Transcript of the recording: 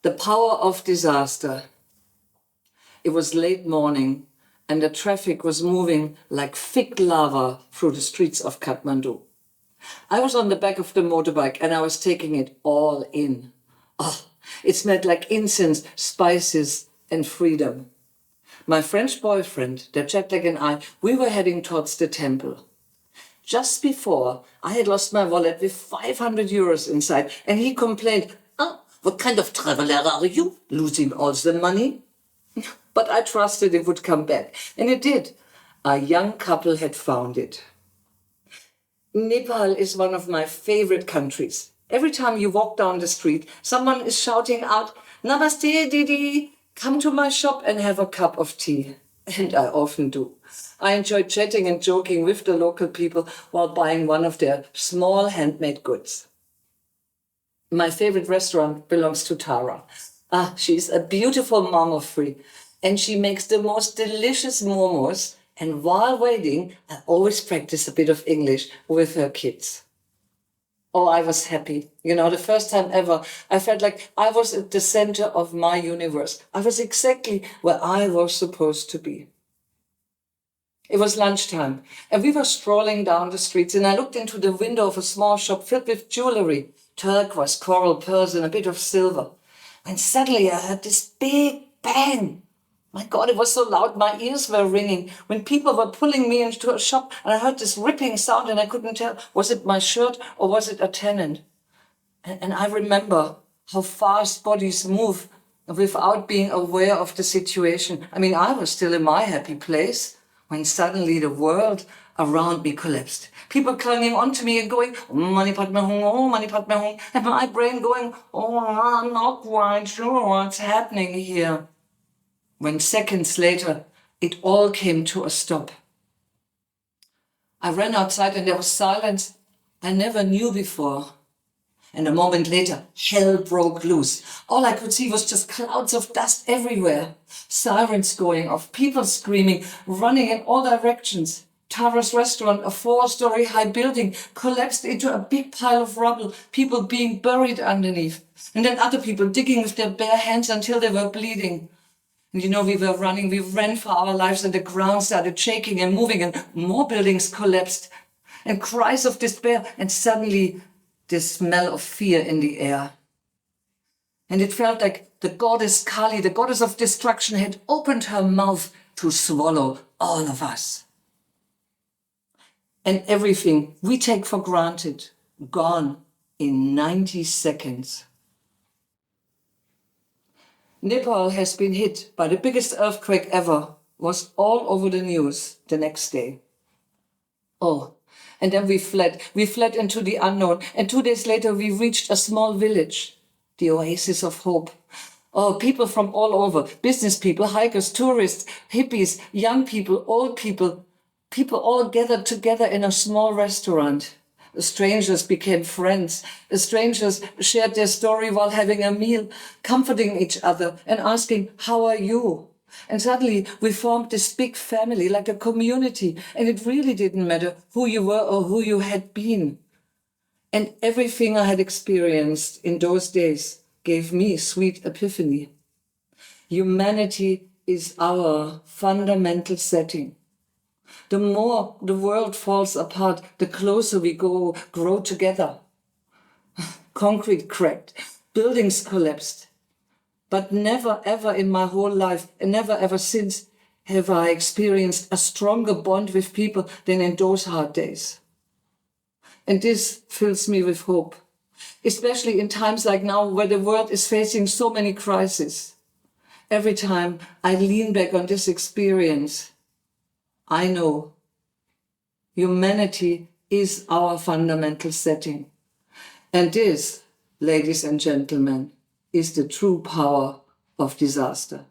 The power of disaster. It was late morning and the traffic was moving like thick lava through the streets of Kathmandu. I was on the back of the motorbike and I was taking it all in. Oh, it smelled like incense, spices and freedom. My French boyfriend, the jet lag, and I, we were heading towards the temple. Just before, I had lost my wallet with 500 euros inside and he complained, "Oh, what kind of traveler are you, losing all the money?" But I trusted it would come back, and it did. A young couple had found it. Nepal is one of my favorite countries. Every time you walk down the street, someone is shouting out, "Namaste, Didi, come to my shop and have a cup of tea." And I often do. I enjoy chatting and joking with the local people while buying one of their small handmade goods. My favorite restaurant belongs to Tara. She's a beautiful mom of three, and she makes the most delicious momos. And while waiting, I always practice a bit of English with her kids. Oh, I was happy. The first time ever, I felt like I was at the center of my universe. I was exactly where I was supposed to be. It was lunchtime, and we were strolling down the streets, and I looked into the window of a small shop filled with jewelry, turquoise, coral pearls, and a bit of silver. And suddenly I heard this big bang. My God, it was so loud, my ears were ringing. When people were pulling me into a shop, and I heard this ripping sound, and I couldn't tell, was it my shirt or was it a tenant? And I remember how fast bodies move without being aware of the situation. I was still in my happy place when suddenly the world around me collapsed. People clinging onto me and going, "Mani Padme Hum, oh, Mani Padme Hum," and my brain going, "Oh, I'm not quite sure what's happening here." When seconds later, it all came to a stop. I ran outside and there was silence I never knew before. And a moment later, hell broke loose. All I could see was just clouds of dust everywhere. Sirens going off, people screaming, running in all directions. Tara's restaurant, a 4-story high building, collapsed into a big pile of rubble, people being buried underneath. And then other people digging with their bare hands until they were bleeding. And we were running, we ran for our lives, and the ground started shaking and moving, and more buildings collapsed. And cries of despair, and suddenly the smell of fear in the air. And it felt like the goddess Kali, the goddess of destruction, had opened her mouth to swallow all of us. And everything we take for granted, gone in 90 seconds. Nepal has been hit by the biggest earthquake ever, was all over the news the next day. Oh, and then we fled into the unknown, and 2 days later we reached a small village, the oasis of hope. Oh, people from all over, business people, hikers, tourists, hippies, young people, old people all gathered together in a small restaurant. Strangers became friends. Strangers shared their story while having a meal, comforting each other and asking, "How are you?" And suddenly we formed this big family, like a community. And it really didn't matter who you were or who you had been. And everything I had experienced in those days gave me sweet epiphany. Humanity is our fundamental setting. The more the world falls apart, the closer we grow together. Concrete cracked, buildings collapsed. But never ever in my whole life, and never ever since, have I experienced a stronger bond with people than in those hard days. And this fills me with hope, especially in times like now where the world is facing so many crises. Every time I lean back on this experience, I know humanity is our fundamental setting. And this, ladies and gentlemen, is the true power of disaster.